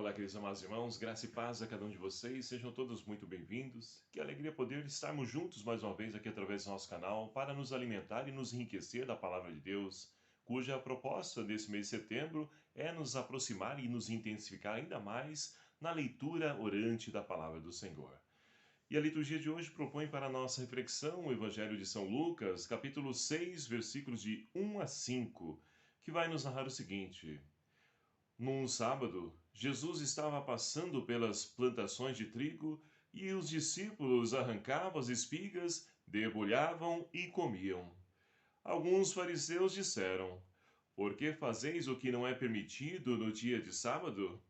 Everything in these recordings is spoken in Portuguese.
Olá, queridos amados irmãos, graça e paz a cada um de vocês, sejam todos muito bem-vindos. Que alegria poder estarmos juntos mais uma vez aqui através do nosso canal para nos alimentar e nos enriquecer da Palavra de Deus, cuja proposta desse mês de setembro é nos aproximar e nos intensificar ainda mais na leitura orante da Palavra do Senhor. E a liturgia de hoje propõe para a nossa reflexão o Evangelho de São Lucas, capítulo 6, versículos de 1 a 5, que vai nos narrar o seguinte: Num sábado, Jesus estava passando pelas plantações de trigo e os discípulos arrancavam as espigas, debulhavam e comiam. Alguns fariseus disseram: Por que fazeis o que não é permitido no dia de sábado?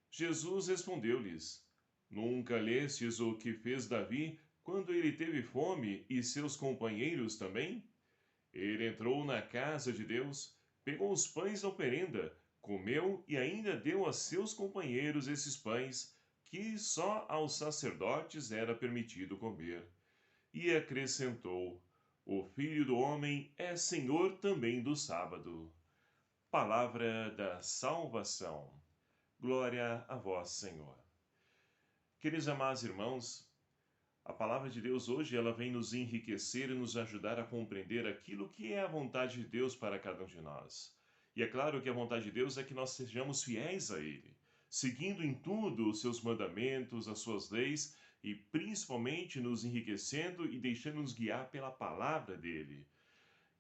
Jesus respondeu-lhes: Nunca lestes o que fez Davi quando ele teve fome e seus companheiros também? Ele entrou na casa de Deus, pegou os pães da oferenda, comeu e ainda deu a seus companheiros esses pães, que só aos sacerdotes era permitido comer. E acrescentou: O Filho do Homem é Senhor também do sábado. Palavra da salvação. Glória a vós, Senhor. Queridos amados irmãos, a palavra de Deus hoje ela vem nos enriquecer e nos ajudar a compreender aquilo que é a vontade de Deus para cada um de nós. E é claro que a vontade de Deus é que nós sejamos fiéis a Ele, seguindo em tudo os seus mandamentos, as suas leis e principalmente nos enriquecendo e deixando-nos guiar pela palavra dele.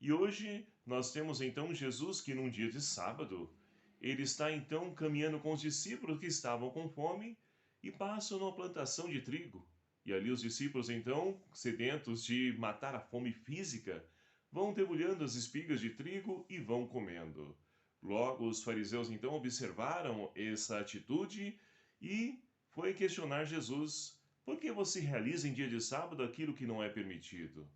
E hoje nós temos então Jesus que num dia de sábado, ele está então caminhando com os discípulos que estavam com fome e passam numa plantação de trigo. E ali os discípulos então, sedentos de matar a fome física, vão debulhando as espigas de trigo e vão comendo. Logo os fariseus então observaram essa atitude e foi questionar Jesus: por que você realiza em dia de sábado aquilo que não é permitido?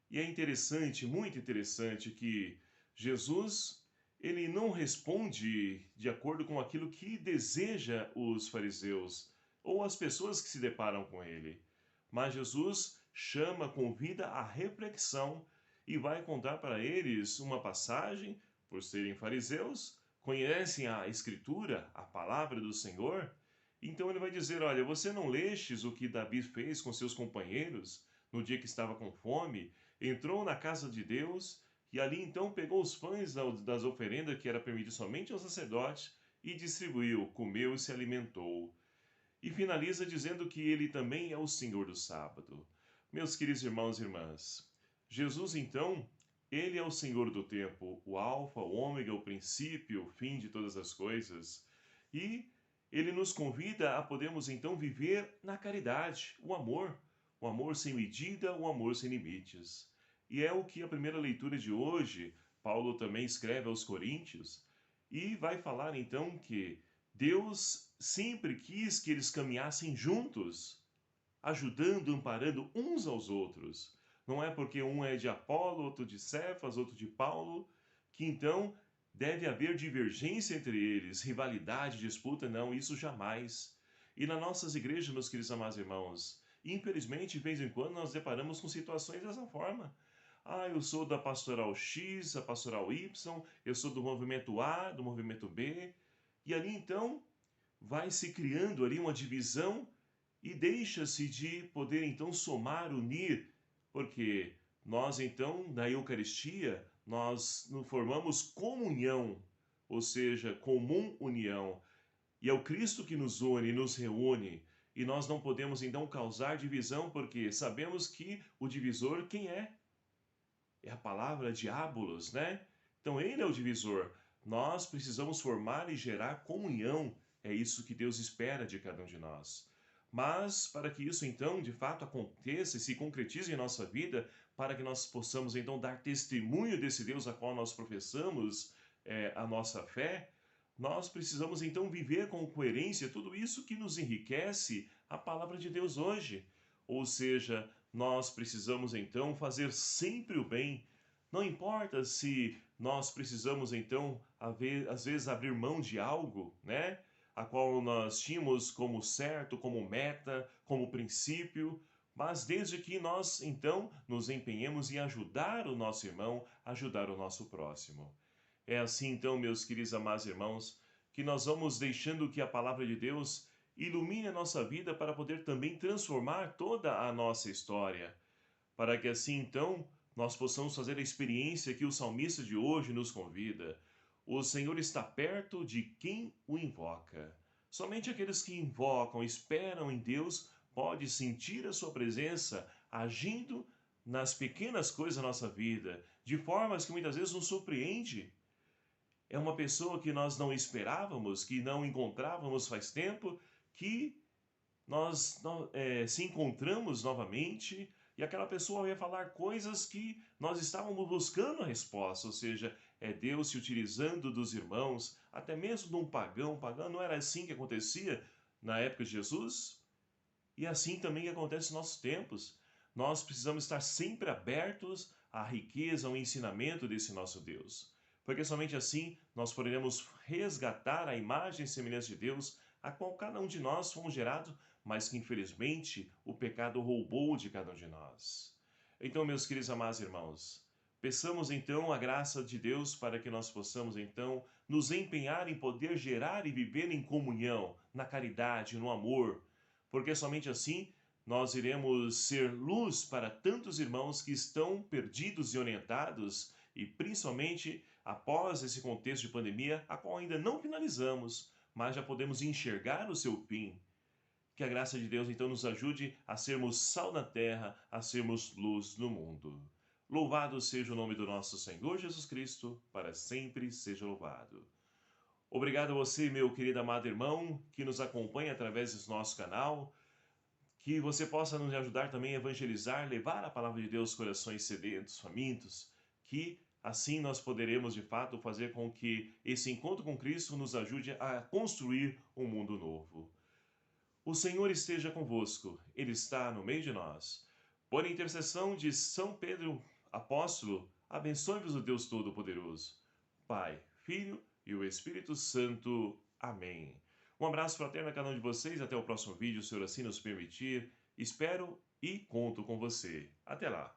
E é interessante, muito interessante, que Jesus, ele não responde de acordo com aquilo que deseja os fariseus ou as pessoas que se deparam com ele. Mas Jesus chama, convida à reflexão e vai contar para eles uma passagem, por serem fariseus, conhecem a Escritura, a palavra do Senhor. Então ele vai dizer: Olha, você não lestes o que Davi fez com seus companheiros no dia que estava com fome? Entrou na casa de Deus e ali então pegou os pães das oferendas que era permitido somente aos sacerdotes e distribuiu, comeu e se alimentou. E finaliza dizendo que ele também é o Senhor do sábado. Meus queridos irmãos e irmãs, Jesus então, ele é o Senhor do tempo, o alfa, o ômega, o princípio, o fim de todas as coisas. E ele nos convida a podermos então viver na caridade, o amor sem medida, o amor sem limites. E é o que a primeira leitura de hoje, Paulo também escreve aos Coríntios, e vai falar então que Deus sempre quis que eles caminhassem juntos, ajudando, amparando uns aos outros. Não é porque um é de Apolo, outro de Cefas, outro de Paulo, que então deve haver divergência entre eles, rivalidade, disputa, não, isso jamais. E nas nossas igrejas, meus queridos amados irmãos, infelizmente, de vez em quando, nós deparamos com situações dessa forma. Ah, eu sou da pastoral X, a pastoral Y, eu sou do movimento A, do movimento B. E ali então vai se criando ali uma divisão e deixa-se de poder então somar, unir, porque nós então na Eucaristia nós formamos comunhão, ou seja, comum união. E é o Cristo que nos une, nos reúne. E nós não podemos então causar divisão, porque sabemos que o divisor quem é? É a palavra diabolos, né? Então ele é o divisor. Nós precisamos formar e gerar comunhão. É isso que Deus espera de cada um de nós. Mas para que isso então de fato aconteça e se concretize em nossa vida, para que nós possamos então dar testemunho desse Deus a qual nós professamos a nossa fé, nós precisamos então viver com coerência tudo isso que nos enriquece a palavra de Deus hoje. Ou seja, nós precisamos então fazer sempre o bem. Não importa se nós precisamos então, às vezes, abrir mão de algo, né? A qual nós tínhamos como certo, como meta, como princípio, mas desde que nós então nos empenhemos em ajudar o nosso irmão, ajudar o nosso próximo. É assim então, meus queridos amados irmãos, que nós vamos deixando que a palavra de Deus ilumine a nossa vida para poder também transformar toda a nossa história, para que assim então nós possamos fazer a experiência que o salmista de hoje nos convida. O Senhor está perto de quem o invoca. Somente aqueles que invocam, esperam em Deus, pode sentir a sua presença agindo nas pequenas coisas da nossa vida, de formas que muitas vezes nos surpreende. É uma pessoa que nós não esperávamos, que não encontrávamos faz tempo, que nós se encontramos novamente e aquela pessoa ia falar coisas que nós estávamos buscando a resposta, ou seja, é Deus se utilizando dos irmãos, até mesmo de um pagão. Pagão não era assim que acontecia na época de Jesus? E assim também que acontece nos nossos tempos. Nós precisamos estar sempre abertos à riqueza, ao ensinamento desse nosso Deus. Porque somente assim nós poderemos resgatar a imagem e semelhança de Deus, a qual cada um de nós fomos gerados, mas que infelizmente o pecado roubou de cada um de nós. Então, meus queridos amados irmãos, peçamos então a graça de Deus para que nós possamos então nos empenhar em poder gerar e viver em comunhão, na caridade, no amor, porque somente assim nós iremos ser luz para tantos irmãos que estão perdidos e orientados, e principalmente após esse contexto de pandemia, a qual ainda não finalizamos, mas já podemos enxergar o seu fim. Que a graça de Deus então nos ajude a sermos sal na terra, a sermos luz no mundo. Louvado seja o nome do nosso Senhor Jesus Cristo, para sempre seja louvado. Obrigado a você, meu querido amado irmão, que nos acompanha através do nosso canal. Que você possa nos ajudar também a evangelizar, levar a palavra de Deus aos corações sedentos, famintos, que assim nós poderemos de fato fazer com que esse encontro com Cristo nos ajude a construir um mundo novo. O Senhor esteja convosco, Ele está no meio de nós. Por intercessão de São Pedro, apóstolo, abençoe-vos o Deus Todo-Poderoso, Pai, Filho e o Espírito Santo. Amém. Um abraço fraterno a cada um de vocês. Até o próximo vídeo, se o Senhor assim nos permitir. Espero e conto com você. Até lá.